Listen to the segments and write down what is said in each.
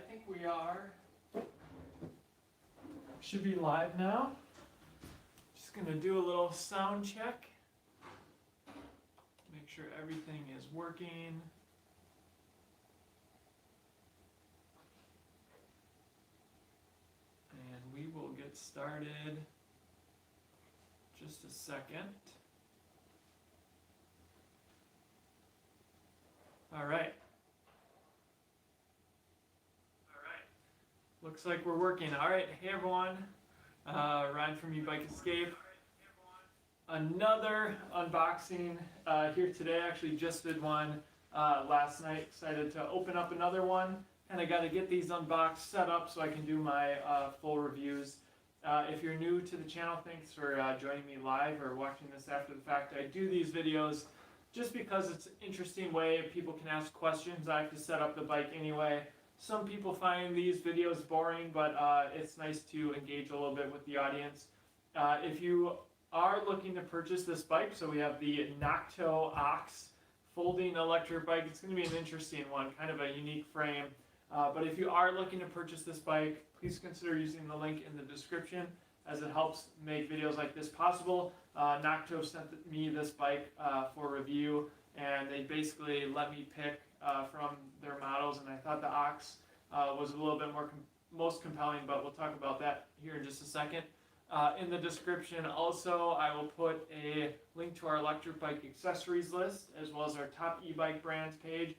think we are. Should be live now. Just gonna do a little sound check. Make sure everything is working. And we will get started just a second. All right. Looks like we're working. All right, hey everyone. Ryan from Ebike Escape. Another unboxing here today. Actually just did one last night. Excited to open up another one. And I got to get these unboxed set up so I can do my full reviews. If you're new to the channel, thanks for joining me live or watching this after the fact. I do these videos just because it's an interesting way people can ask questions. I have to set up the bike anyway. Some people find these videos boring, but it's nice to engage a little bit with the audience. If you are looking to purchase this bike, so we have the Nakto Ox folding electric bike. It's going to be an interesting one, kind of a unique frame. But if you are looking to purchase this bike, please consider using the link in the description as it helps make videos like this possible. Nakto sent me this bike for review, and they basically let me pick from their models, and I thought the Ox was a little bit more most compelling, but we'll talk about that here in just a second. In the description also, I will put a link to our electric bike accessories list, as well as our top e-bike brands page,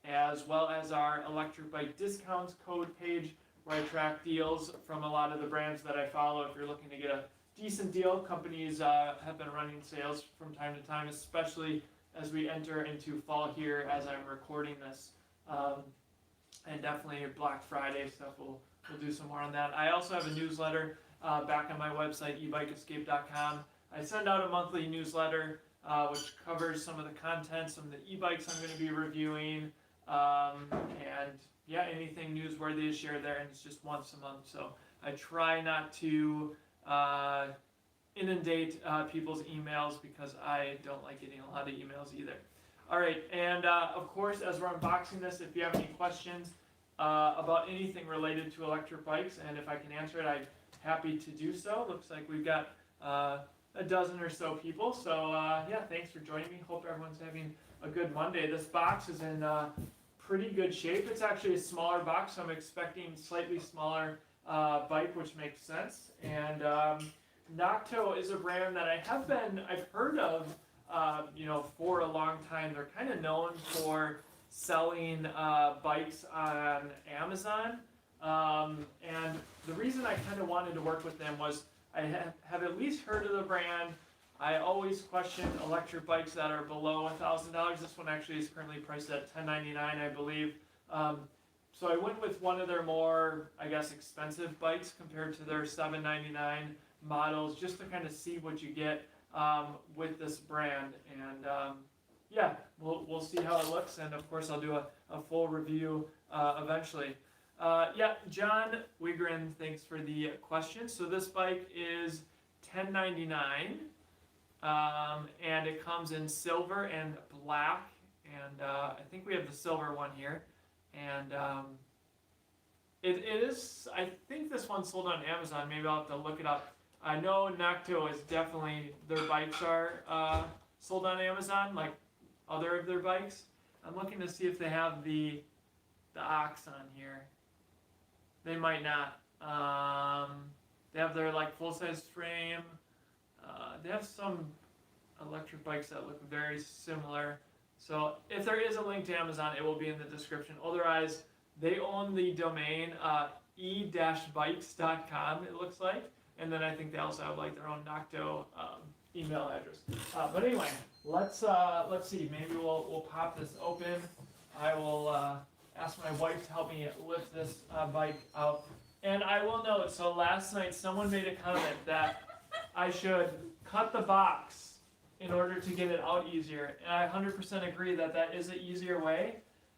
as well as our electric bike discounts code page, where I track deals from a lot of the brands that I follow. If you're looking to get a decent deal, companies have been running sales from time to time, especially as we enter into fall here as I'm recording this. And definitely Black Friday stuff, we'll do some more on that. I also have a newsletter back on my website, ebikeescape.com. I send out a monthly newsletter which covers some of the content, some of the e-bikes I'm going to be reviewing, and yeah, anything newsworthy is shared there, and it's just once a month. So I try not to inundate people's emails because I don't like getting a lot of emails either. All right, and of course, as we're unboxing this, if you have any questions about anything related to electric bikes, and if I can answer it, I'm happy to do so. Looks like we've got a dozen or so people. So yeah, thanks for joining me. Hope everyone's having a good Monday. This box is in pretty good shape. It's actually a smaller box, so I'm expecting slightly smaller bike, which makes sense. And Nakto is a brand that I've heard of, for a long time. They're kind of known for selling bikes on Amazon. And the reason I kind of wanted to work with them was I have at least heard of the brand. I always question electric bikes that are below $1,000. This one actually is currently priced at $1099, I believe. So I went with one of their more, I guess, expensive bikes compared to their $799 models, just to kind of see what you get with this brand. And yeah, we'll see how it looks, and of course I'll do a full review eventually. Yeah, John Wigrin, thanks for the question. So this bike is $1099, and it comes in silver and black, and I think we have the silver one here. And it is, I think this one's sold on Amazon. Maybe I'll have to look it up. I know Nakto is definitely, their bikes are sold on Amazon, like other of their bikes. I'm looking to see if they have the Ox on here. They might not. They have their like full-size frame. They have some electric bikes that look very similar. So if there is a link to Amazon, it will be in the description. Otherwise, they own the domain e-bikes.com, it looks like. And then I think they also have like their own Nakto email address. But anyway, let's see. Maybe we'll pop this open. I will ask my wife to help me lift this bike out. And I will note, so last night someone made a comment that I should cut the box in order to get it out easier. And I 100% agree that that is an easier way.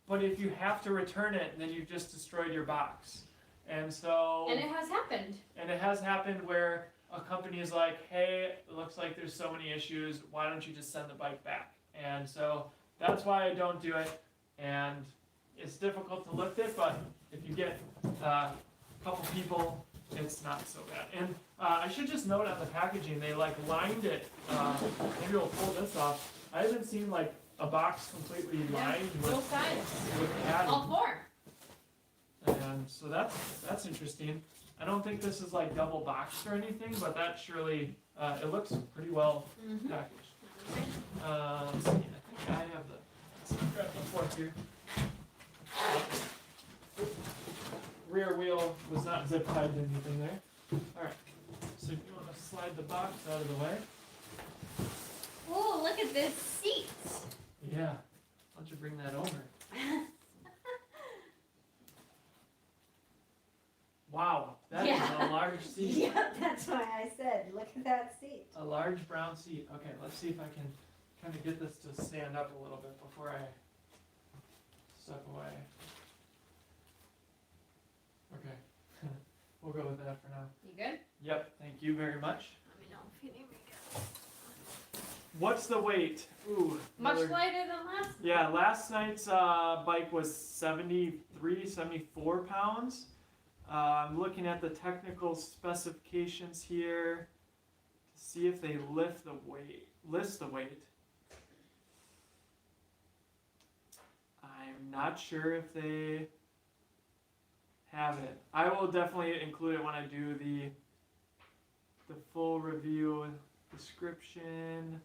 But if you have to return it, then you've just destroyed your box. And so... And it has happened. And it has happened where a company is like, hey, it looks like there's so many issues, why don't you just send the bike back? And so that's why I don't do it. And it's difficult to lift it, but if you get a couple people, it's not so bad. And I should just note on the packaging, they like lined it. Maybe we'll pull this off. I haven't seen like a box completely lined both sides. with padding. All four. And so that's interesting. I don't think this is like double boxed or anything, but that surely it looks pretty well packaged. Let's see, I think I have let's grab the fork here. Rear wheel was not zip tied to anything there. Alright, so if you want to slide the box out of the way. Oh, look at this seat. Yeah, why don't you bring that over? Wow, that is a large seat. Yeah, that's why I said, look at that seat. A large brown seat. Okay, let's see if I can kind of get this to stand up a little bit before I step away. Okay, we'll go with that for now. You good? Yep, thank you very much. Let me know if you need me to. What's the weight? Ooh. Much lighter than last? Yeah, last night's bike was 73, 74 pounds. I'm looking at the technical specifications here to see if they list the weight. I'm not sure if they have it. I will definitely include it when I do the full review description.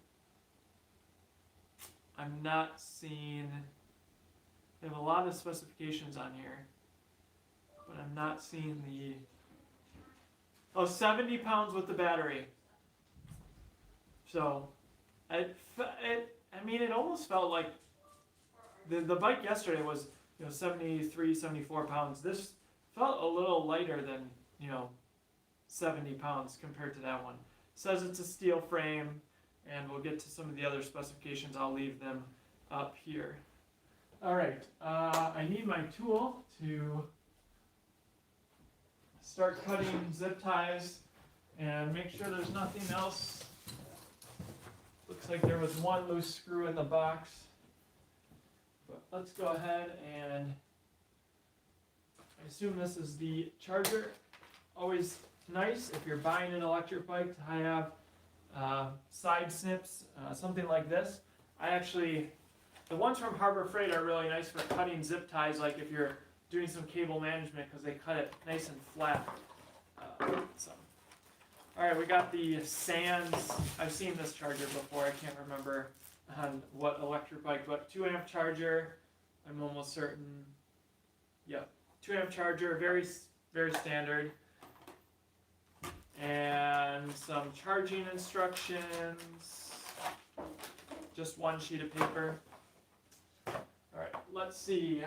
I'm not seeing, they have a lot of specifications on here, but I'm not seeing the, 70 pounds with the battery. So, I mean, it almost felt like the bike yesterday was, 73, 74 pounds. This felt a little lighter than, 70 pounds compared to that one. It says it's a steel frame, and we'll get to some of the other specifications. I'll leave them up here. All right, I need my tool to start cutting zip ties and make sure there's nothing else. Looks like there was one loose screw in the box. But let's go ahead and I assume this is the charger. Always nice if you're buying an electric bike to have side snips, something like this. The ones from Harbor Freight are really nice for cutting zip ties, like if you're doing some cable management, because they cut it nice and flat. Alright, we got the Sands. I've seen this charger before. I can't remember on what electric bike, but 2 amp charger. I'm almost certain. Yep, 2 amp charger, very, very standard. And some charging instructions. Just one sheet of paper. Alright, let's see.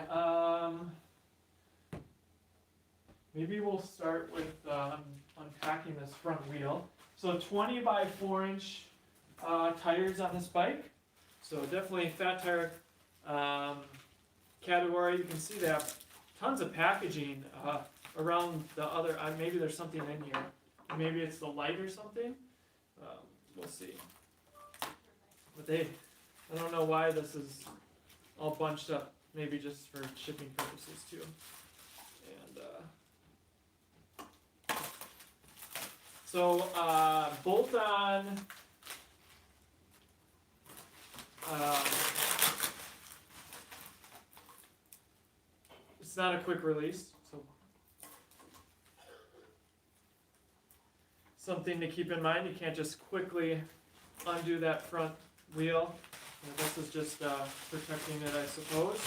Maybe we'll start with unpacking this front wheel. So 20 by 4 inch tires on this bike. So definitely fat tire category. You can see they have tons of packaging around the other. Maybe there's something in here. Maybe it's the light or something. We'll see. But I don't know why this is all bunched up. Maybe just for shipping purposes too. And so bolt on. It's not a quick release, so something to keep in mind. You can't just quickly undo that front wheel. And this is just protecting it, I suppose.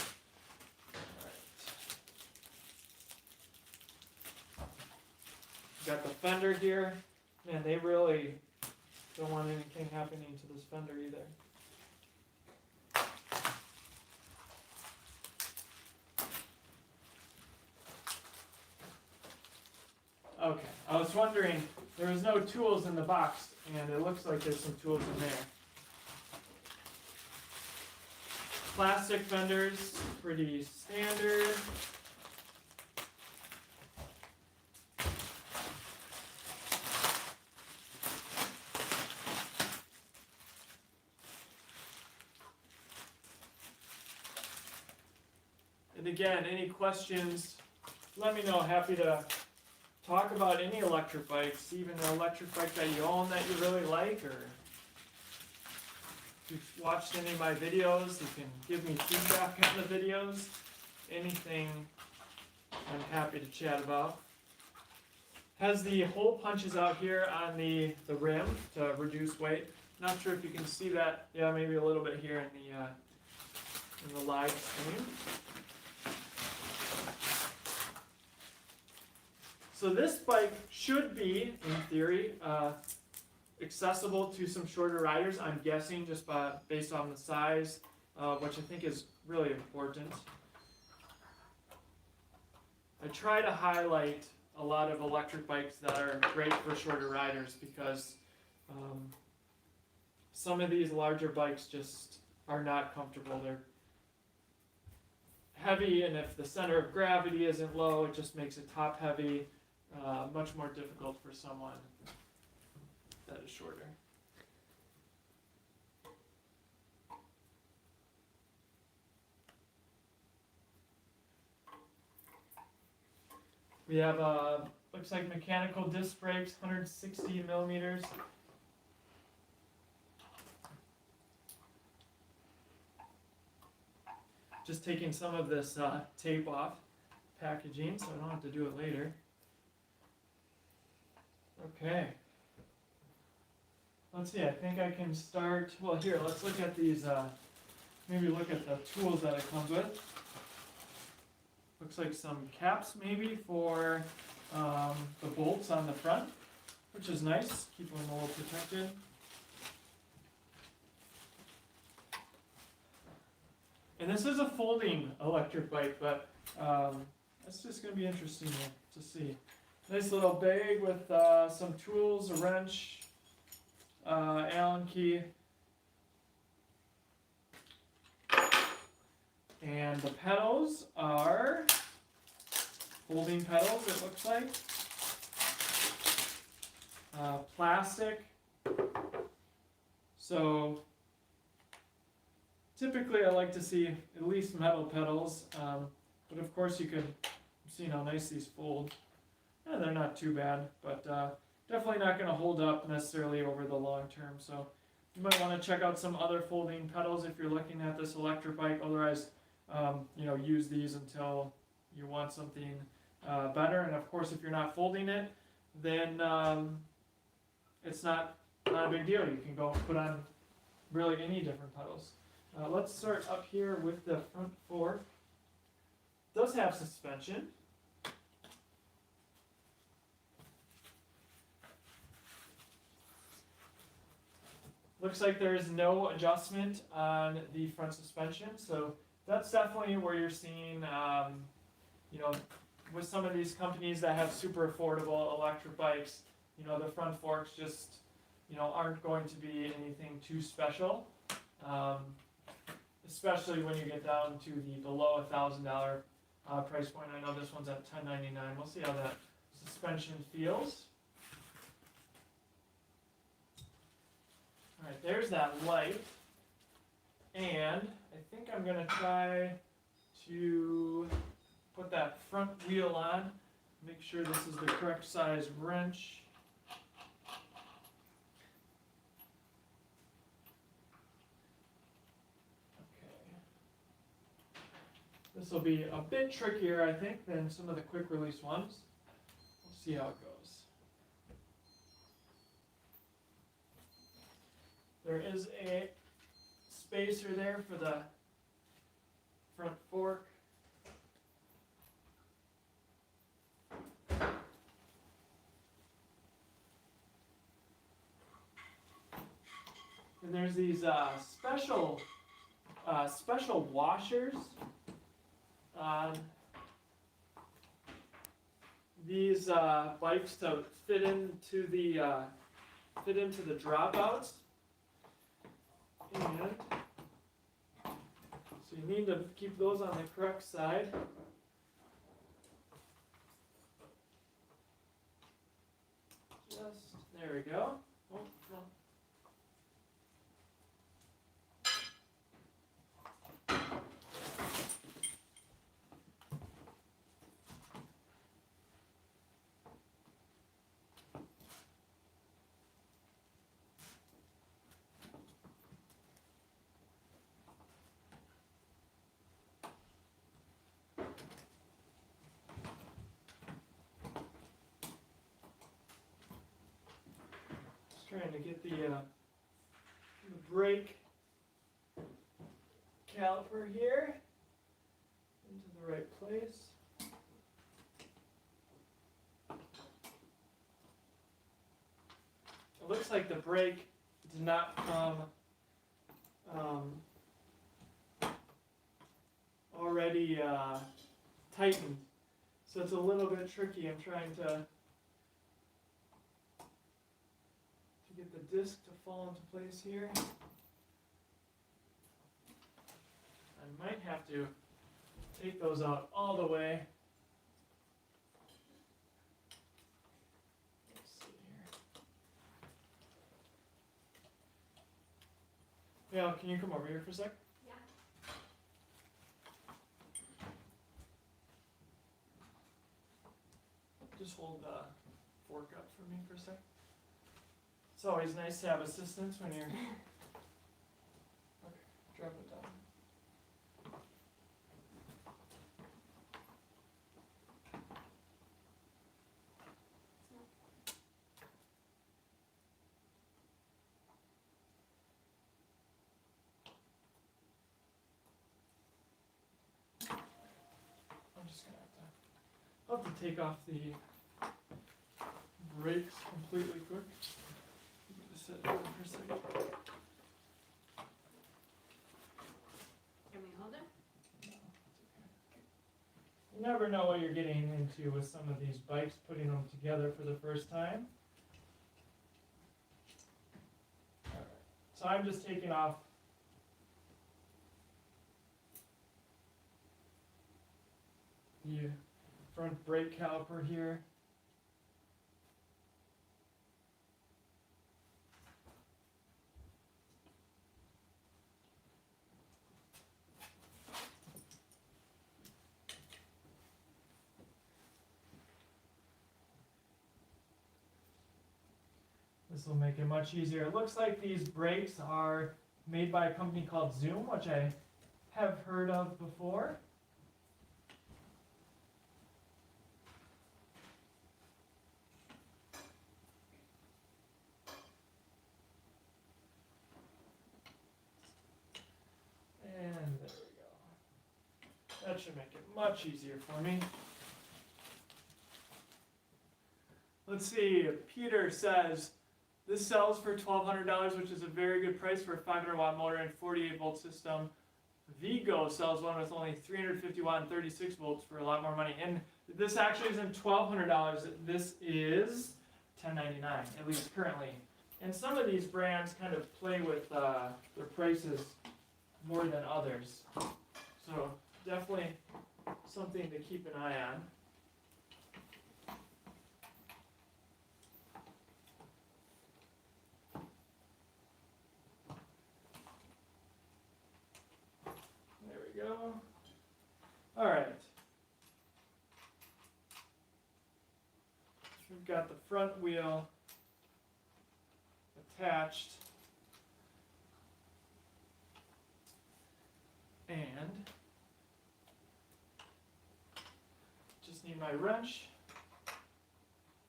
Got the fender here. Man, they really don't want anything happening to this fender either. Okay, I was wondering, there was no tools in the box, and it looks like there's some tools in there. Plastic fenders, pretty standard. again, any questions, let me know. Happy to talk about any electric bikes, even an electric bike that you own that you really like, or if you've watched any of my videos, you can give me feedback on the videos. Anything I'm happy to chat about. Has the hole punches out here on the rim to reduce weight. Not sure if you can see that. Yeah, maybe a little bit here in the live stream. So this bike should be, in theory, accessible to some shorter riders. I'm guessing just based on the size, which I think is really important. I try to highlight a lot of electric bikes that are great for shorter riders because some of these larger bikes just are not comfortable. They're heavy, and if the center of gravity isn't low, it just makes it top heavy, much more difficult for someone that is shorter. We have looks like mechanical disc brakes, 160 millimeters. Just taking some of this tape off packaging so I don't have to do it later. Okay. Let's see, I think I can start, well here, let's look at these, maybe look at the tools that it comes with. Looks like some caps maybe for the bolts on the front, which is nice, keep them a little protected. And this is a folding electric bike, but that's just going to be interesting to see. Nice little bag with some tools, a wrench, Allen key. And the pedals are folding pedals, it looks like. Plastic. So typically I like to see at least metal pedals, but of course you can see how nice these fold. They're not too bad, but definitely not going to hold up necessarily over the long term. So you might want to check out some other folding pedals if you're looking at this electric bike. Otherwise, use these until you want something better. And of course, if you're not folding it, then it's not a big deal. You can go put on really any different pedals. Let's start up here with the front fork. It does have suspension. Looks like there is no adjustment on the front suspension, so that's definitely where you're seeing, with some of these companies that have super affordable electric bikes, the front forks just, aren't going to be anything too special, especially when you get down to the below $1,000 price point. I know this one's at $1099. We'll see how that suspension feels. All right, there's that light, and I think I'm gonna try to put that front wheel on, make sure this is the correct size wrench. Okay. This will be a bit trickier, I think, than some of the quick release ones. We'll see how it goes. There is a spacer there for the front fork. And there's these special washers on these bikes to fit into the dropouts. And so you need to keep those on the correct side. There we go. Oh, no. trying to get the brake caliper here into the right place. It looks like the brake did not come already tightened, so it's a little bit tricky. I'm trying to get the disc to fall into place here. I might have to take those out all the way. Let's see here. Yeah, can you come over here for a sec? Yeah. Just hold the fork up for me for a sec. It's always nice to have assistance when you're... Okay, drop it down. I'm just gonna have to take off the brakes completely quick. Just sit down for a second. Can we hold it? You never know what you're getting into with some of these bikes, putting them together for the first time. Alright, so I'm just taking off the front brake caliper here. This will make it much easier. It looks like these brakes are made by a company called Zoom, which I have heard of before. And there we go. That should make it much easier for me. Let's see, Peter says, this sells for $1,200, which is a very good price for a 500 watt motor and 48 volt system. Vigo sells one with only 350 watt and 36 volts for a lot more money. And this actually isn't $1,200, this is $10.99, at least currently. And some of these brands kind of play with their prices more than others. So definitely something to keep an eye on. Go. All right. We've got the front wheel attached, and just need my wrench.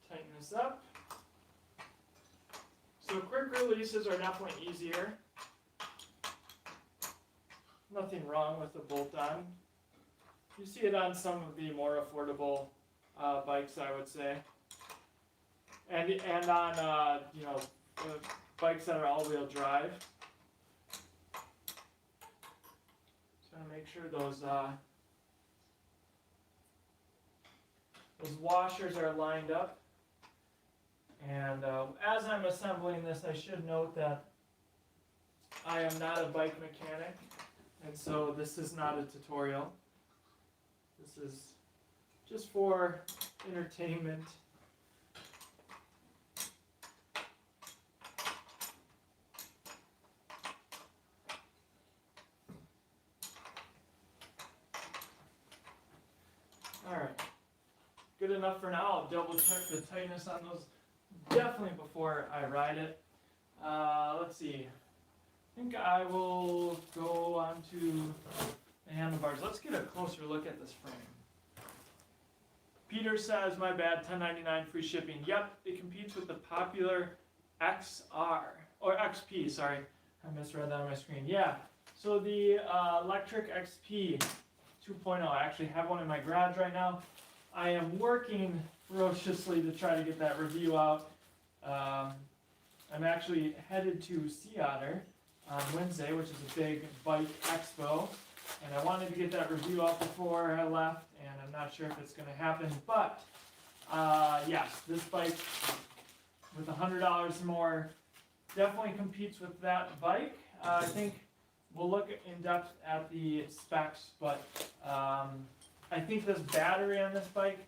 Tighten this up. So quick releases are definitely easier. Nothing wrong with the bolt on. You see it on some of the more affordable bikes, I would say, and on bikes that are all-wheel drive. Just want to make sure those washers are lined up. And as I'm assembling this, I should note that I am not a bike mechanic. And so this is not a tutorial. This is just for entertainment. All right, good enough for now. I'll double check the tightness on those definitely before I ride it. Let's see. I think I will go on to the handlebars. Let's get a closer look at this frame. Peter says, my bad, $10.99 free shipping. Yep, it competes with the popular XR, or XP, sorry, I misread that on my screen. Yeah, so the electric XP 2.0, I actually have one in my garage right now. I am working ferociously to try to get that review out. I'm actually headed to Sea Otter on Wednesday, which is a big bike expo, and I wanted to get that review out before I left, and I'm not sure if it's going to happen, but yes, this bike with $100 more definitely competes with that bike. I think we'll look in depth at the specs, but I think this battery on this bike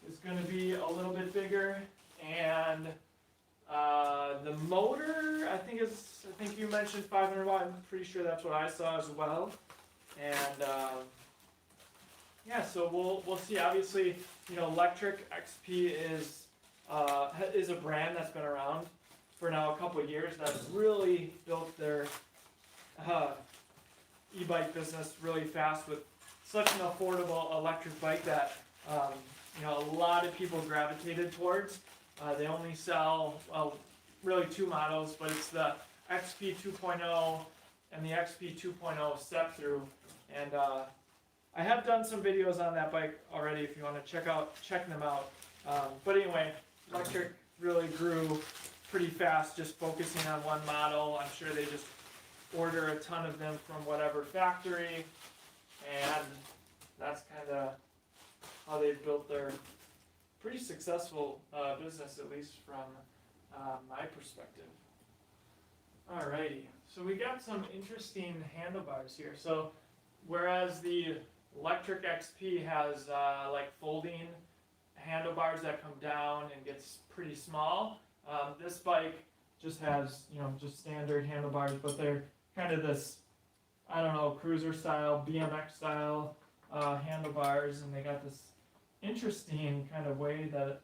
is going to be a little bit bigger, and the motor I think you mentioned 500 watt. I'm pretty sure that's what I saw as well, and yeah, so we'll see. Obviously, electric XP is a brand that's been around for now a couple of years, that's really built their e-bike business really fast with such an affordable electric bike that a lot of people gravitated towards. They only sell, well, really two models, but it's the XP 2.0 and the XP 2.0 step through, and I have done some videos on that bike already if you want to check them out. But anyway, electric really grew pretty fast, just focusing on one model. I'm sure they just order a ton of them from whatever factory, and that's kind of how they've built their pretty successful business, at least from my perspective. Alrighty, so we got some interesting handlebars here. So whereas the electric XP has like folding handlebars that come down and gets pretty small, this bike just has just standard handlebars, but they're kind of this, I don't know, cruiser style, BMX style handlebars, and they got this interesting kind of way that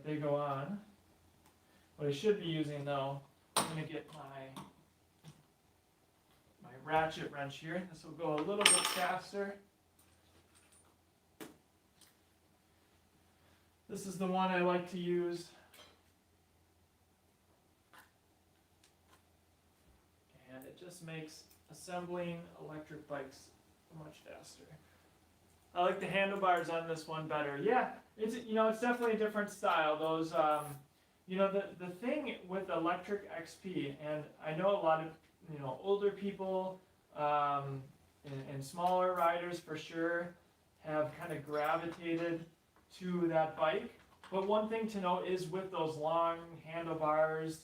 they go on. What I should be using though, I'm going to get my ratchet wrench here. This will go a little bit faster. This is the one I like to use. And it just makes assembling electric bikes much faster. I like the handlebars on this one better. Yeah, it's definitely a different style. Those the thing with electric XP, and I know a lot of older people and smaller riders for sure have kind of gravitated to that bike. But one thing to note is with those long handlebars,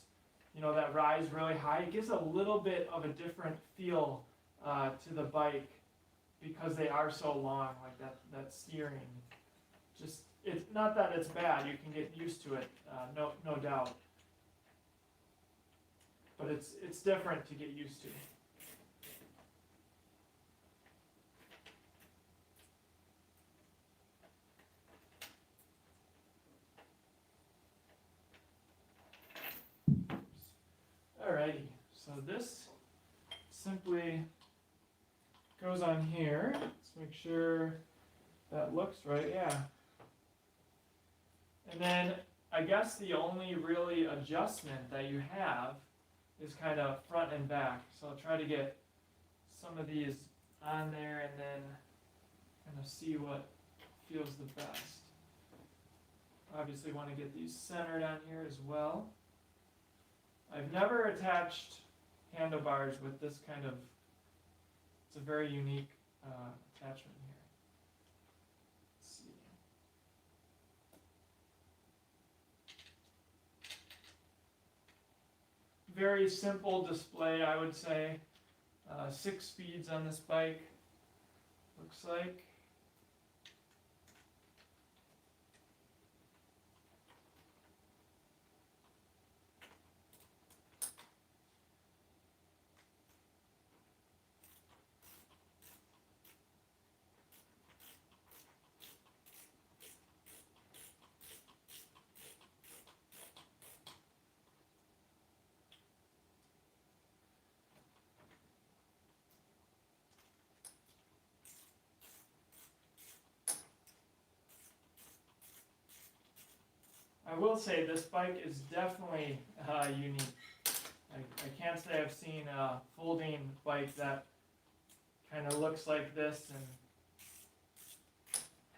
that rise really high, it gives a little bit of a different feel to the bike because they are so long, like that steering. Just, it's not that it's bad, you can get used to it, no doubt. But it's different to get used to. Alrighty, so this simply goes on here. Let's make sure that looks right, yeah. And then I guess the only really adjustment that you have is kind of front and back. So I'll try to get some of these on there and then kind of see what feels the best. Obviously want to get these centered on here as well. I've never attached handlebars with this kind of, it's a very unique attachment here. Let's see. Very simple display, I would say. 6 speeds on this bike, looks like. I will say this bike is definitely unique. I can't say I've seen a folding bike that kind of looks like this and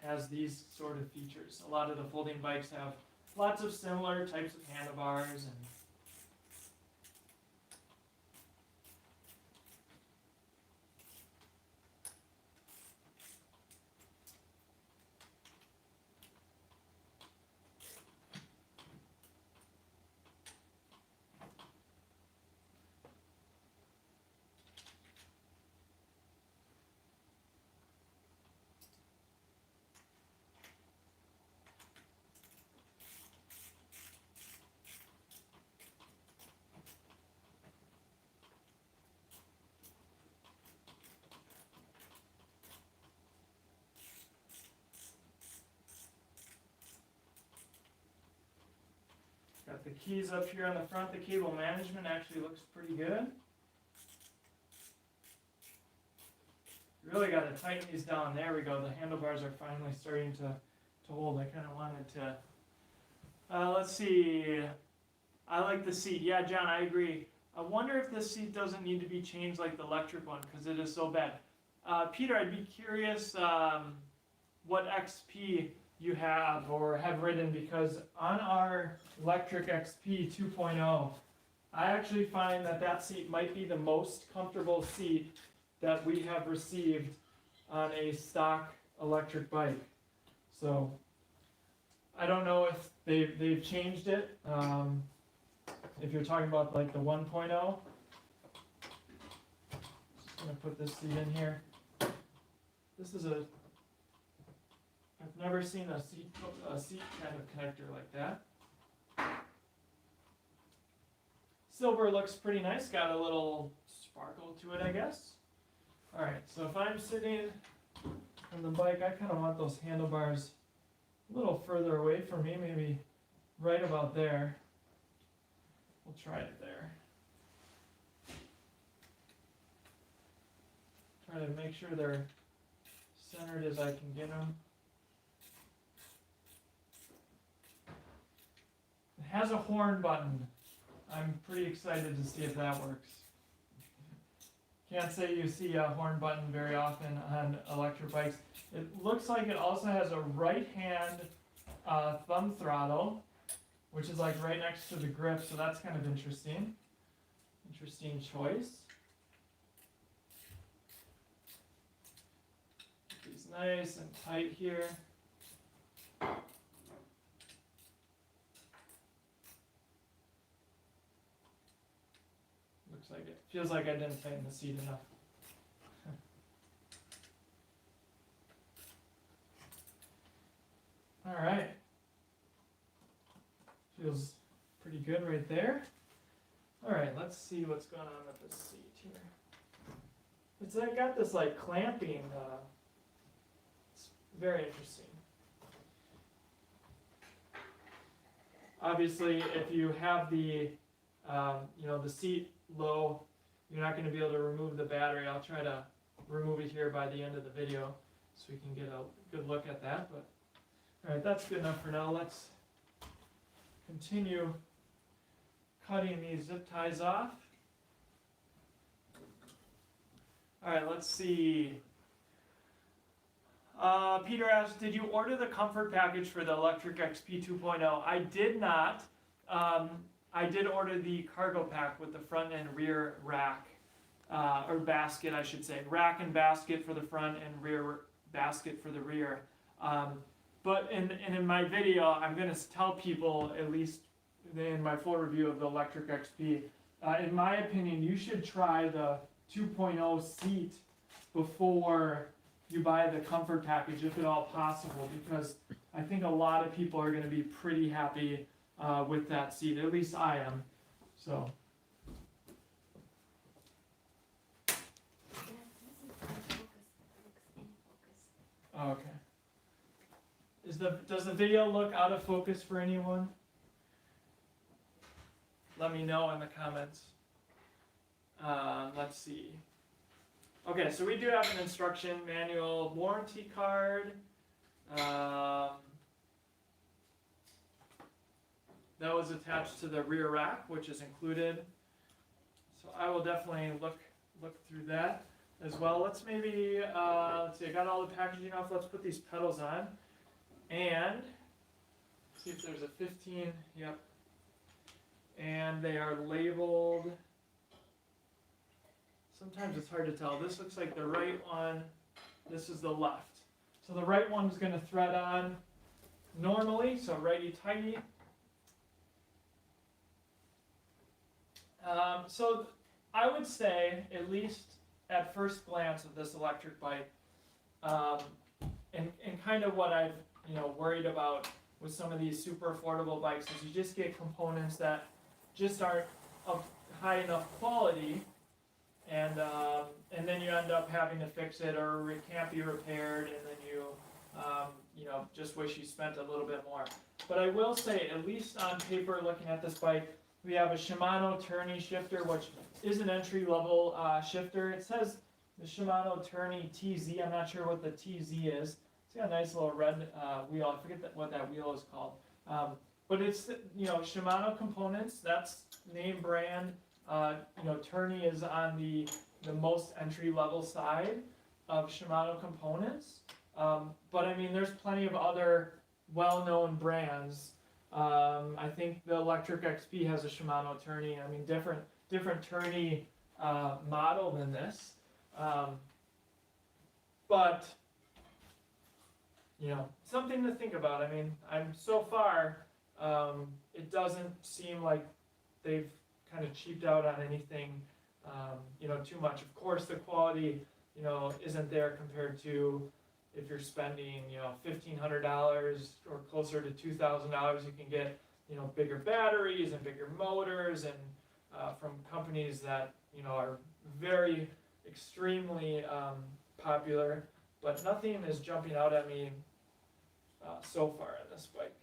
has these sort of features. A lot of the folding bikes have lots of similar types of handlebars and got the keys up here on the front. The cable management actually looks pretty good. Really got to tighten these down. There we go. The handlebars are finally starting to hold. I kind of wanted to. Let's see. I like the seat. Yeah, John, I agree. I wonder if this seat doesn't need to be changed like the electric one because it is so bad. Peter, I'd be curious what XP you have or have ridden, because on our electric XP 2.0, I actually find that seat might be the most comfortable seat that we have received on a stock electric bike. So I don't know if they've changed it. If you're talking about like the 1.0, just gonna put this seat in here. This is I've never seen a seat kind of connector like that. Silver looks pretty nice, got a little sparkle to it, I guess. Alright, so if I'm sitting on the bike, I kind of want those handlebars a little further away from me, maybe right about there. We'll try it there. Try to make sure they're centered as I can get them. It has a horn button. I'm pretty excited to see if that works. Can't say you see a horn button very often on electric bikes. It looks like it also has a right hand thumb throttle, which is like right next to the grip, so that's kind of interesting. Interesting choice. It's nice and tight here. Looks like it. Feels like I didn't tighten the seat enough. All right. Feels pretty good right there. All right, let's see what's going on with this seat here. It's got this like clamping. It's very interesting. Obviously, if you have the the seat low, you're not going to be able to remove the battery. I'll try to remove it here by the end of the video so we can get a good look at that. But all right, that's good enough for now. Let's continue cutting these zip ties off. All right, let's see. Peter asked, did you order the comfort package for the electric XP 2.0? I did not. I did order the cargo pack with the front and rear rack, or basket, I should say. Rack and basket for the front and rear basket for the rear. But in my video, I'm going to tell people, at least in my full review of the electric XP, in my opinion, you should try the 2.0 seat before you buy the comfort package, if at all possible, because I think a lot of people are going to be pretty happy with that seat. At least I am. So. Oh, okay. Does the video look out of focus for anyone? Let me know in the comments. Let's see. Okay, so we do have an instruction manual, warranty card. goes attached to the rear rack, which is included. So I will definitely look through that as well. Let's maybe, let's see, I got all the packaging off. Let's put these pedals on and see if there's a 15. Yep. And they are labeled. Sometimes it's hard to tell. This looks like the right one. This is the left. So the right one's going to thread on normally, so righty-tighty. So I would say, at least at first glance of this electric bike, and kind of what I've worried about with some of these super affordable bikes is you just get components that just aren't of high enough quality, and then you end up having to fix it, or it can't be repaired, and then you just wish you spent a little bit more. But I will say, at least on paper, looking at this bike, we have a Shimano tourney shifter, which is an entry-level shifter. It says the Shimano tourney TZ. I'm not sure what the TZ is. It's got a nice little red wheel. I forget what that wheel is called. But it's Shimano components. That's name brand. Tourney is on the most entry-level side of Shimano components. But I mean, there's plenty of other well-known brands. I think the Electric XP has a Shimano tourney. I mean, different tourney model than this. But something to think about. I mean, so far, it doesn't seem like they've kind of cheaped out on anything, too much. Of course, the quality, isn't there compared to if you're spending, $1,500 or closer to $2,000, you can get, bigger batteries and bigger motors, and from companies that, are very extremely popular. But nothing is jumping out at me so far on this bike.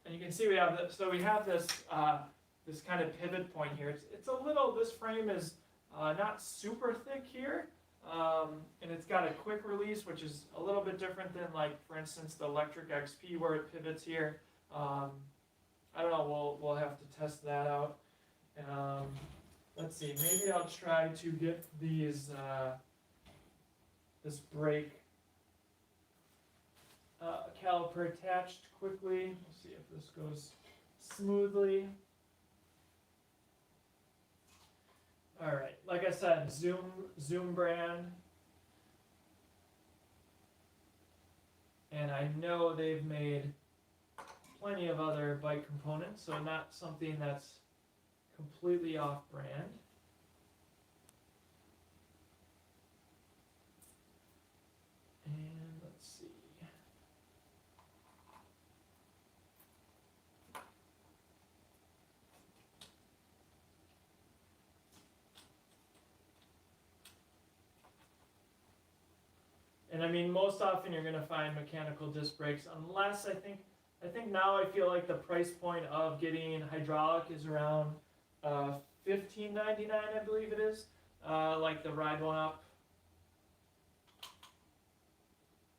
And you can see we have this. So we have this this kind of pivot point here. It's a little. This frame is not super thick here. And it's got a quick release, which is a little bit different than, like, for instance, the Electric XP where it pivots here. I don't know, we'll have to test that out. Let's see, maybe I'll try to get these, this brake caliper attached quickly. Let's see if this goes smoothly. All right, like I said, Zoom brand, and I know they've made plenty of other bike components, so not something that's completely off-brand. And let's see. And I mean, most often you're going to find mechanical disc brakes, unless I think now I feel like the price point of getting hydraulic is around $15.99, I believe it is. Like the Ride One Up.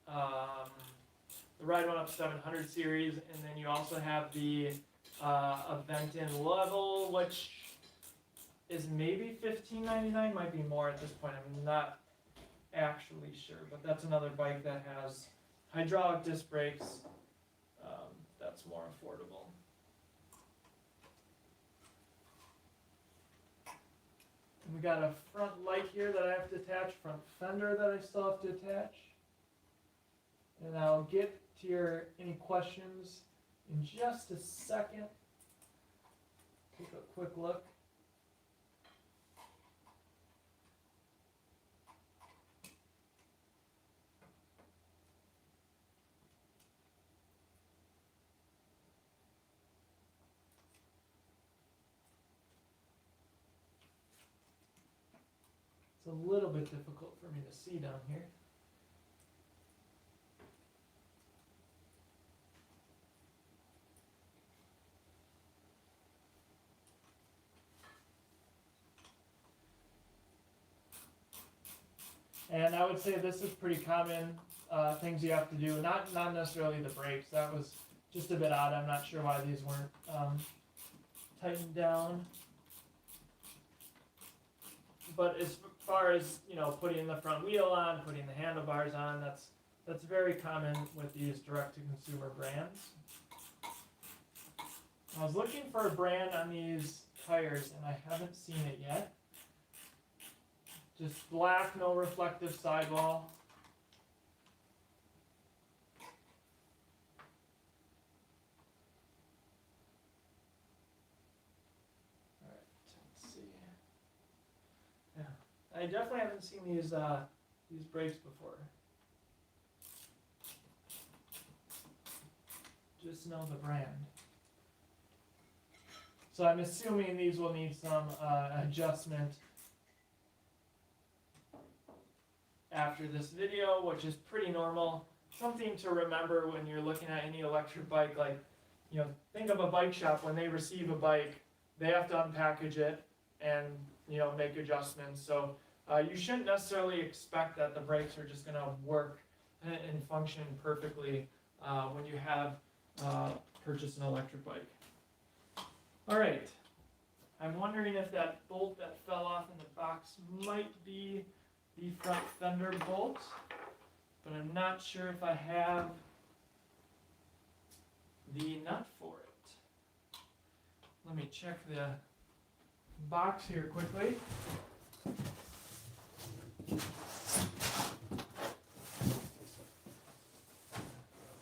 The Ride One Up 700 series, and then you also have the Aventon Level, which is maybe $15.99, might be more at this point. I'm not actually sure, but that's another bike that has hydraulic disc brakes. That's more affordable. And we got a front light here that I have to attach, front fender that I still have to attach. And I'll get to any questions in just a second. Take a quick look. It's a little bit difficult for me to see down here. And I would say this is pretty common things you have to do. Not necessarily the brakes. That was just a bit odd. I'm not sure why these weren't tightened down. But as far as, you know, putting the front wheel on, putting the handlebars on, that's very common with these direct-to-consumer brands. I was looking for a brand on these tires, and I haven't seen it yet. Just black, no reflective sidewall. Alright, let's see. Yeah, I definitely haven't seen these brakes before. Just know the brand. So I'm assuming these will need some adjustment after this video, which is pretty normal. Something to remember when you're looking at any electric bike, like, you know, think of a bike shop. When they receive a bike, they have to unpackage it and, you know, make adjustments. So you shouldn't necessarily expect that the brakes are just going to work and function perfectly when you have purchased an electric bike. All right, I'm wondering if that bolt that fell off in the box might be the front fender bolt, but I'm not sure if I have the nut for it. Let me check the box here quickly.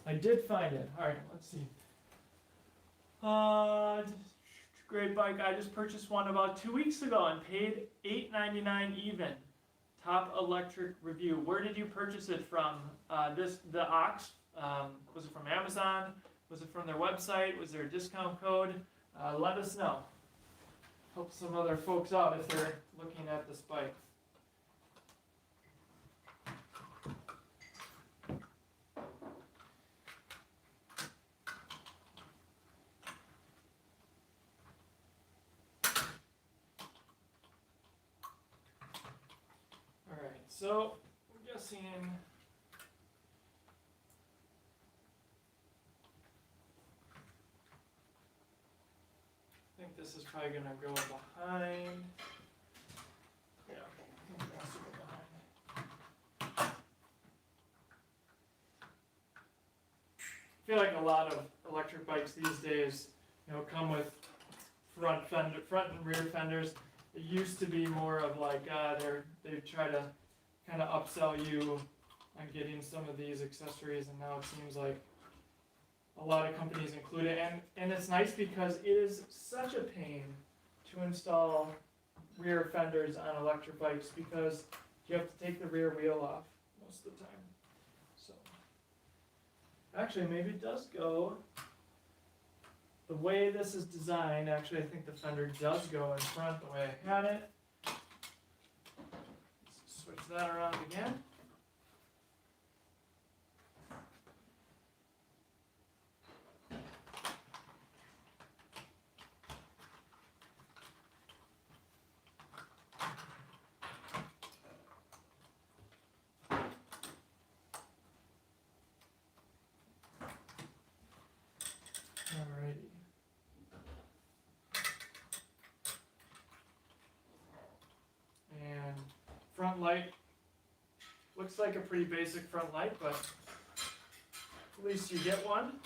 I did find it. All right, let's see. Great bike. I just purchased one about 2 weeks ago and paid $8.99 even. Top electric review. Where did you purchase it from? The Ox. Was it from Amazon? Was it from their website? Was there a discount code? Let us know. Help some other folks out if they're looking at this bike. So, I'm guessing I think this is probably going to go behind. Yeah, I think it has to go behind. I feel like a lot of electric bikes these days, you know, come with front and rear fenders. It used to be more of like they try to kind of upsell you on getting some of these accessories, and now it seems like a lot of companies include it, and it's nice because it is such a pain to install rear fenders on electric bikes because you have to take the rear wheel off most of the time. So actually maybe it does go the way this is designed. Actually, I think the fender does go in front the way I had it. Switch that around again. Alrighty. And front light looks like a pretty basic front light, but at least you get one.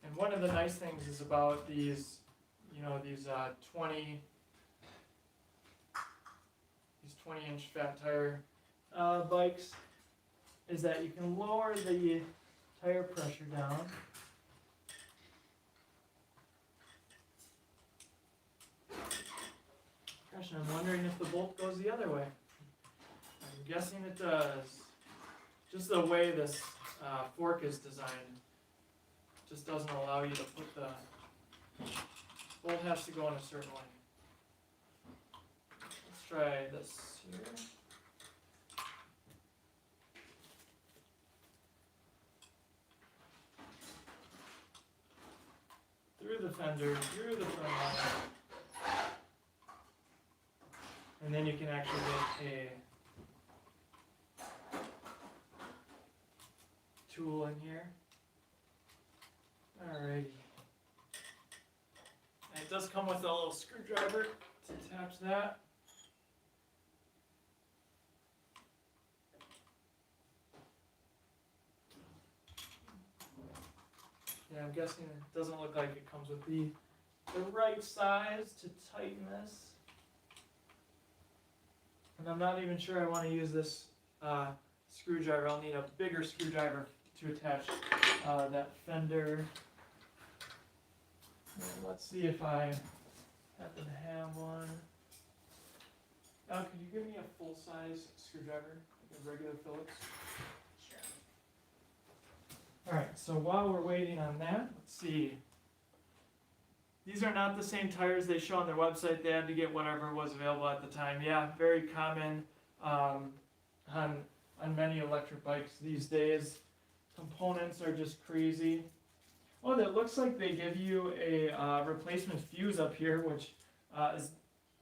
And one of the nice things is about these, you know, these 20-inch fat tire bikes, is that you can lower the tire pressure down. Gosh, I'm wondering if the bolt goes the other way. I'm guessing it does. Just the way this fork is designed just doesn't allow you to put the bolt has to go in a certain way. Let's try this here. Through the fender, through the front light. And then you can actually get a tool in here. Alrighty. And it does come with a little screwdriver to attach that. Yeah, I'm guessing it doesn't look like it comes with the right size to tighten this. And I'm not even sure I want to use this screwdriver. I'll need a bigger screwdriver to attach that fender. And let's see if I happen to have one. Could you give me a full-size screwdriver, like a regular Phillips? Sure. Alright, so while we're waiting on that, let's see. These are not the same tires they show on their website. They had to get whatever was available at the time. Yeah, very common on many electric bikes these days. Components are just crazy. Oh, that looks like they give you a replacement fuse up here, which is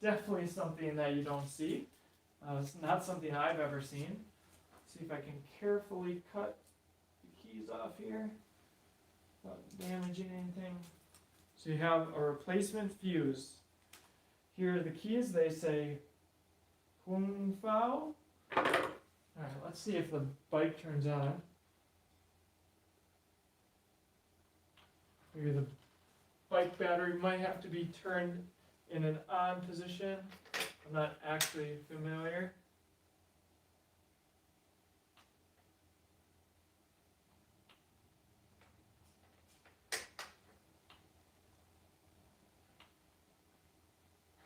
definitely something that you don't see. It's not something I've ever seen. See if I can carefully cut the keys off here without damaging anything. So you have a replacement fuse. Here are the keys. They say Kung Fao. Alright, let's see if the bike turns on. Maybe the bike battery might have to be turned in an on position. I'm not actually familiar.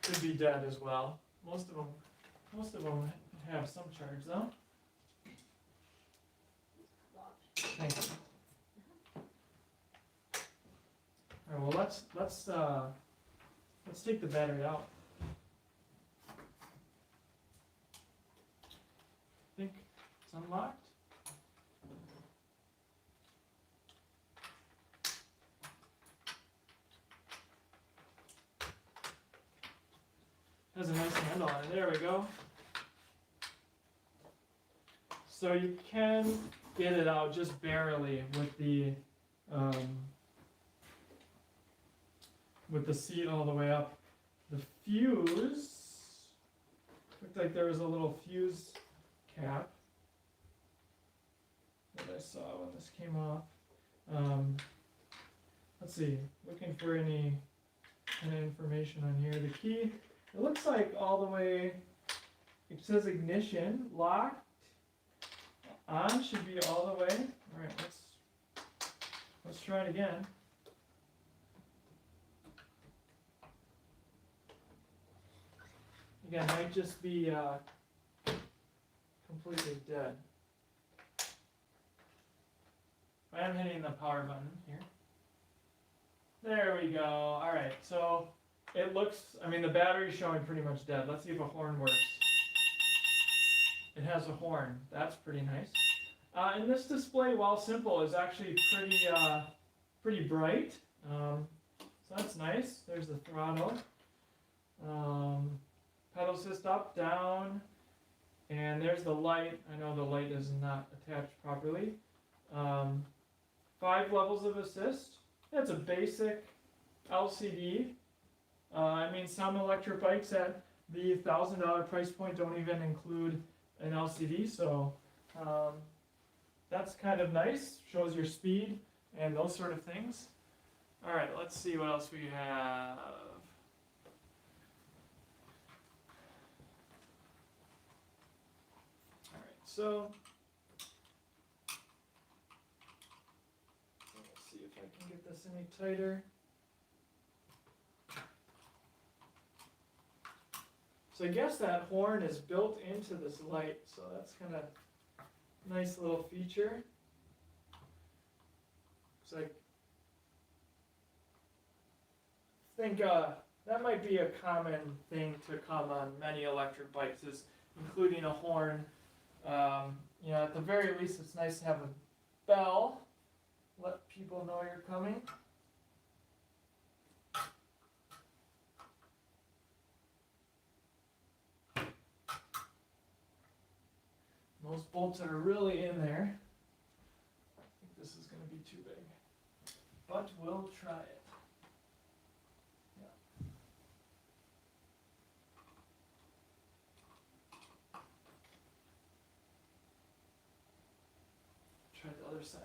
Could be dead as well. Most of them have some charge though. Thank you. All right, well let's take the battery out. I think it's unlocked. Has a nice handle on it. There we go. So you can get it out just barely with the seat all the way up. The fuse looked like there was a little fuse cap that I saw when this came off. Let's see, looking for any kind of information on here. The key, it looks like all the way, it says ignition, locked, on should be all the way. All right, let's try it again. Again, might just be completely dead. I am hitting the power button here. There we go. All right, so it looks, the battery's showing pretty much dead. Let's see if a horn works. It has a horn. That's pretty nice. And this display, while simple, is actually pretty bright. So that's nice. There's the throttle. Pedal assist up, down, and there's the light. I know the light is not attached properly. 5 levels of assist. That's a basic LCD. Some electric bikes at the $1,000 price point don't even include an LCD, so that's kind of nice. Shows your speed and those sort of things. All right, let's see what else we have. All right, so let's see if I can get this any tighter. So I guess that horn is built into this light, so that's kind of nice little feature. Looks like, I think that might be a common thing to come on many electric bikes, is including a horn. At the very least, it's nice to have a bell, let people know you're coming. those bolts are really in there. I think this is going to be too big, but we'll try it. Yeah. Try the other side.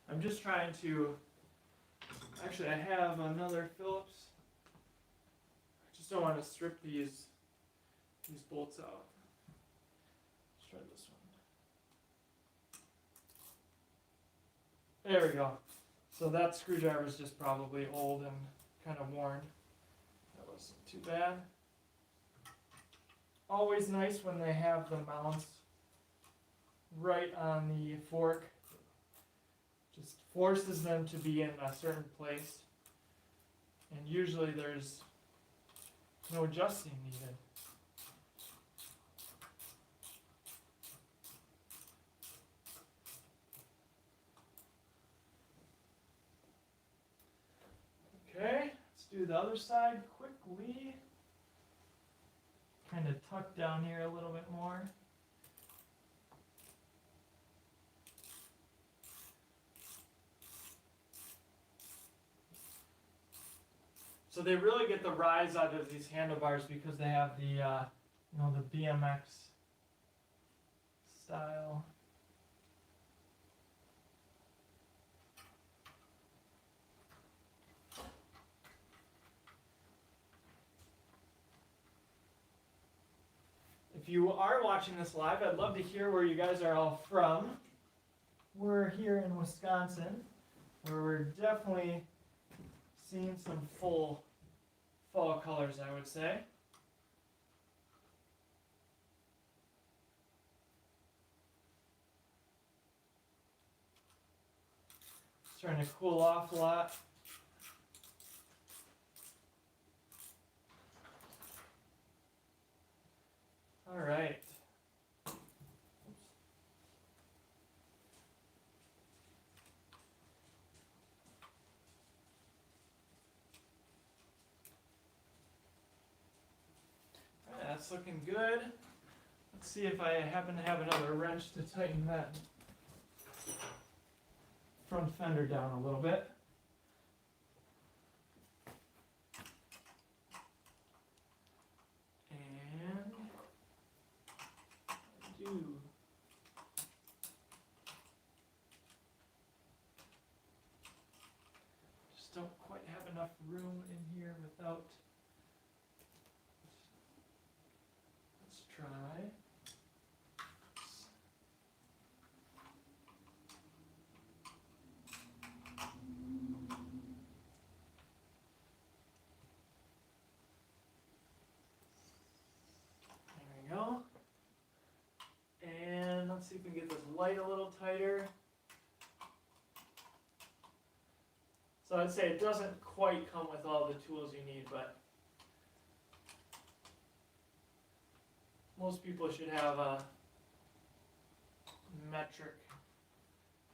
I'm just trying to, actually I have another Phillips. I just don't want to strip these bolts out. Let's try this one. There we go. So that screwdriver is just probably old and kind of worn. That wasn't too bad. Always nice when they have the mounts right on the fork. Just forces them to be in a certain place. And usually there's no adjusting needed. Okay, let's do the other side quickly. Kind of tuck down here a little bit more. So they really get the rise out of these handlebars because they have the, the BMX style. If you are watching this live, I'd love to hear where you guys are all from. We're here in Wisconsin, where we're definitely seeing some full fall colors, I would say. It's starting to cool off a lot. All right. That's looking good. Let's see if I happen to have another wrench to tighten that front fender down a little bit. And I do. Just don't quite have enough room in here without. Try. There we go. And let's see if we can get this light a little tighter. So I'd say it doesn't quite come with all the tools you need, but most people should have a metric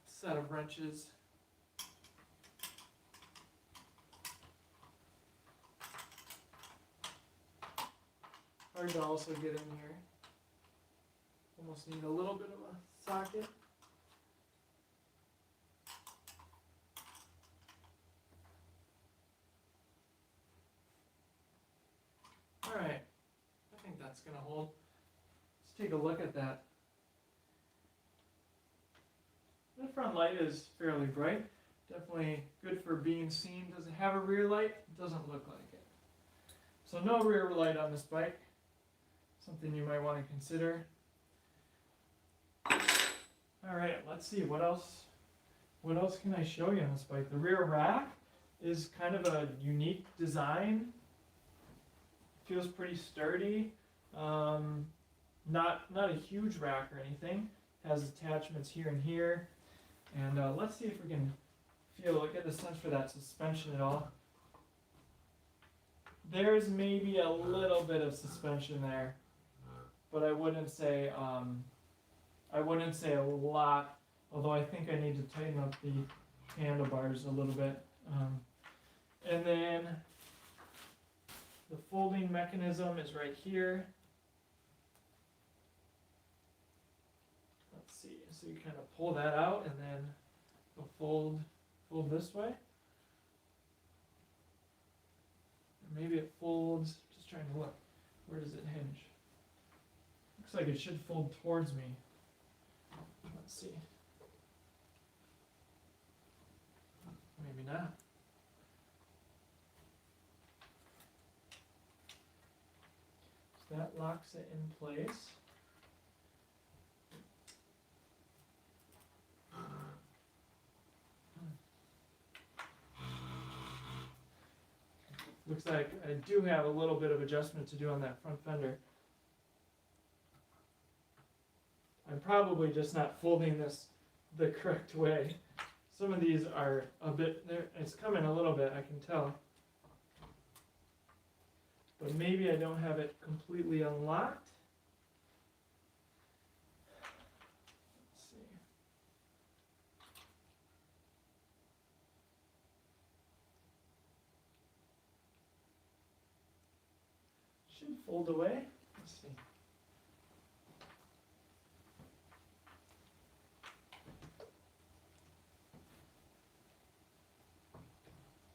set of wrenches. Hard to also get in here. Almost need a little bit of a socket. All right, I think that's gonna hold. Take a look at that. The front light is fairly bright. Definitely good for being seen. Does it have a rear light? It doesn't look like it. So no rear light on this bike. Something you might want to consider. Alright, let's see what else can I show you on this bike. The rear rack is kind of a unique design. Feels pretty sturdy. Not a huge rack or anything. Has attachments here and here. And let's see if we can get a sense for that suspension at all. There's maybe a little bit of suspension there, but I wouldn't say a lot. Although I think I need to tighten up the handlebars a little bit. And then the folding mechanism is right here. So you kind of pull that out and then go fold this way. Or maybe it folds, just trying to look, where does it hinge? Looks like it should fold towards me. Let's see. Maybe not. So that locks it in place. Looks like I do have a little bit of adjustment to do on that front fender. I'm probably just not folding this the correct way. Some of these are a bit, it's coming a little bit, I can tell. But maybe I don't have it completely unlocked. Let's see. Should fold away. Let's see.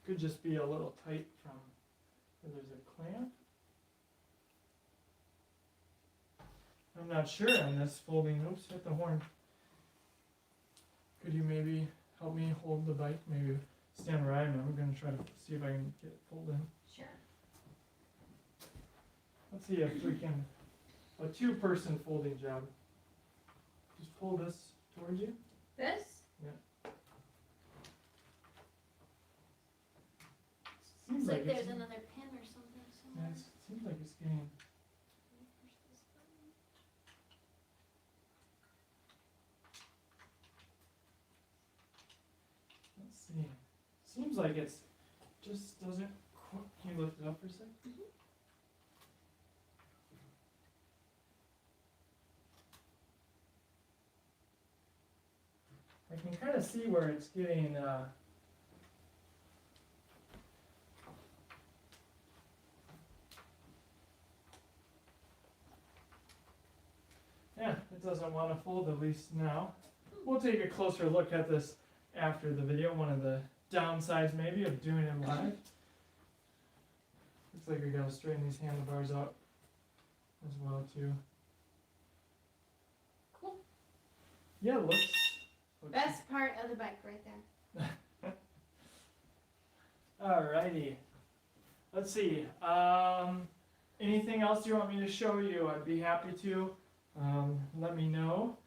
Could just be a little tight from where there's a clamp. I'm not sure on this folding. Oops, hit the horn. Could you maybe help me hold the bike? Maybe stand where I am. I'm going to try to see if I can get it folded. Sure. Let's see if we can, a two-person folding job. Just pull this towards you. This? Seems It's like there's it's, another pin or something yeah, somewhere. it seems like it's getting. Push this button. Let's see. Seems like it's just doesn't. Can you lift it up for a sec? I can kind of see where it's getting. Yeah, it doesn't want to fold, at least now. We'll take a closer look at this after the video. One of the downsides maybe of doing it live. Looks like we gotta straighten these handlebars out as well too. Cool. Yeah, looks Best part of the bike right there. Alrighty. Let's see. Anything else you want me to show you? I'd be happy to. Let me know.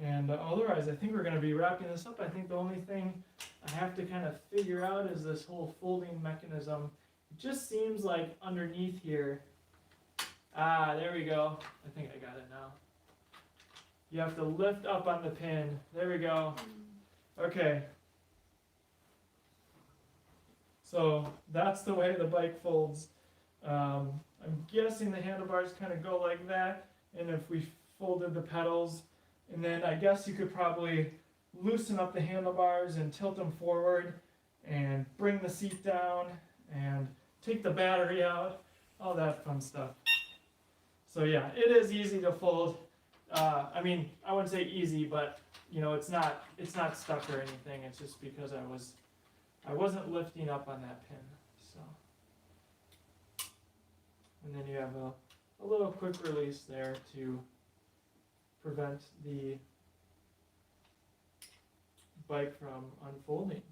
And otherwise, I think we're going to be wrapping this up. I think the only thing I have to kind of figure out is this whole folding mechanism. It just seems like underneath here. Ah, there we go. I think I got it now. You have to lift up on the pin. There we go. Okay. So that's the way the bike folds. I'm guessing the handlebars kind of go like that. And if we folded the pedals, and then I guess you could probably loosen up the handlebars and tilt them forward and bring the seat down and take the battery out, all that fun stuff. So yeah, it is easy to fold. I mean, I wouldn't say easy, but you know, it's not stuck or anything. It's just because I wasn't lifting up on that pin. So, and then you have a little quick release there to prevent the bike from unfolding.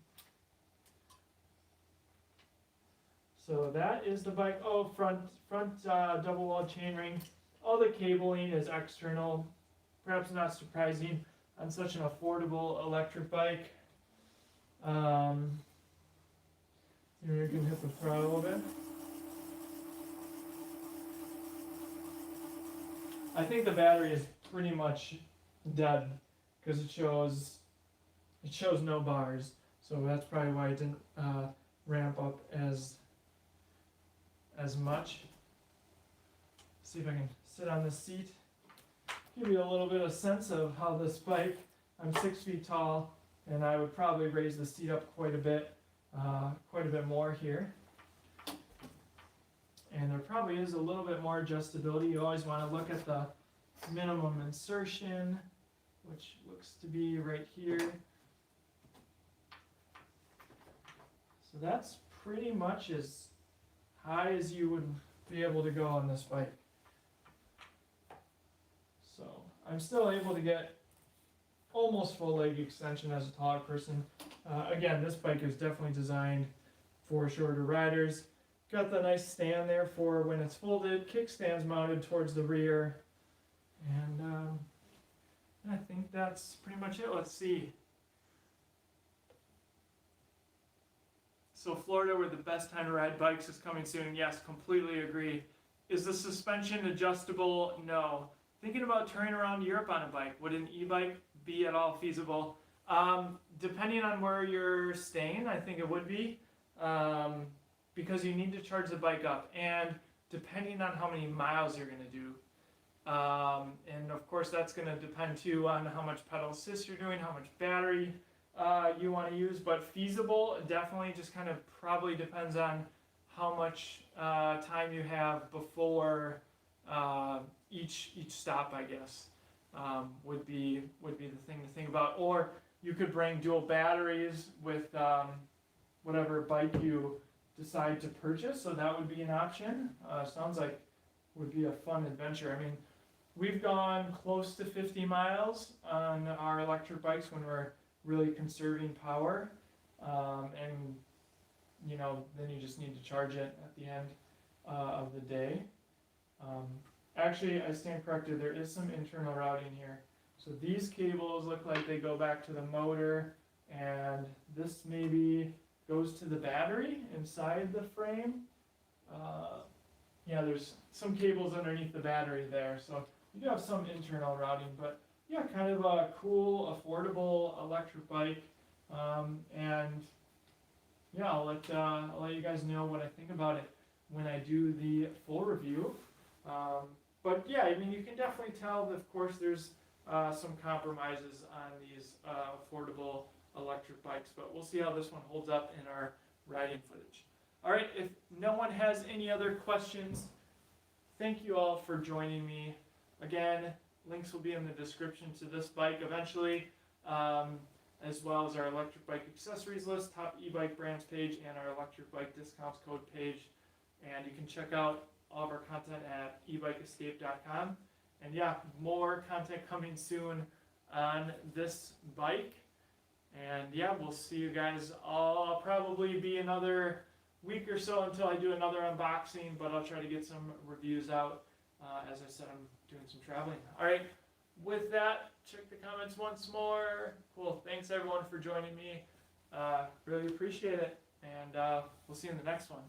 So that is the bike. Oh, front double wall chainring. All the cabling is external. Perhaps not surprising on such an affordable electric bike. You can hit the throttle a little bit. I think the battery is pretty much dead because it shows no bars, so that's probably why it didn't ramp up as much. See if I can sit on the seat, give you a little bit of sense of how this bike. I'm 6 feet tall, and I would probably raise the seat up quite a bit more here. And there probably is a little bit more adjustability. You always want to look at the minimum insertion which looks to be right here. So that's pretty much as high as you would be able to go on this bike. So I'm still able to get almost full leg extension as a taller person. Again, this bike is definitely designed for shorter riders. Got the nice stand there for when it's folded, kickstand's mounted towards the rear, and I think that's pretty much it. Let's see. So Florida, where the best time to ride bikes, is coming soon. Yes, completely agree. Is the suspension adjustable? No. Thinking about touring around Europe on a bike, would an e-bike be at all feasible? Depending on where you're staying, I think it would be, because you need to charge the bike up, and depending on how many miles you're going to do. And of course that's going to depend too on how much pedal assist you're doing, how much battery you want to use, but feasible, definitely. Just kind of probably depends on how much time you have before each stop, I guess, would be the thing to think about. Or you could bring dual batteries with whatever bike you decide to purchase, so that would be an option. Sounds like would be a fun adventure. I mean, we've gone close to 50 miles on our electric bikes when we're really conserving power, and then you just need to charge it at the end of the day. Actually, I stand corrected, there is some internal routing here. So these cables look like they go back to the motor, and this maybe goes to the battery inside the frame. Yeah, there's some cables underneath the battery there, so you do have some internal routing, but yeah, kind of a cool, affordable electric bike. And yeah, I'll let you guys know what I think about it when I do the full review. But yeah, I mean, you can definitely tell that, of course, there's some compromises on these affordable electric bikes, but we'll see how this one holds up in our riding footage. All right, if no one has any other questions, thank you all for joining me. Again, links will be in the description to this bike eventually, as well as our electric bike accessories list, top e-bike brands page, and our electric bike discounts code page. And you can check out all of our content at ebikeescape.com. And yeah, more content coming soon on this bike. And yeah, we'll see you guys all. I'll probably be another week or so until I do another unboxing, but I'll try to get some reviews out. As I said, I'm doing some traveling. All right, with that, check the comments once more. Cool, thanks everyone for joining me. Really appreciate it, and we'll see you in the next one.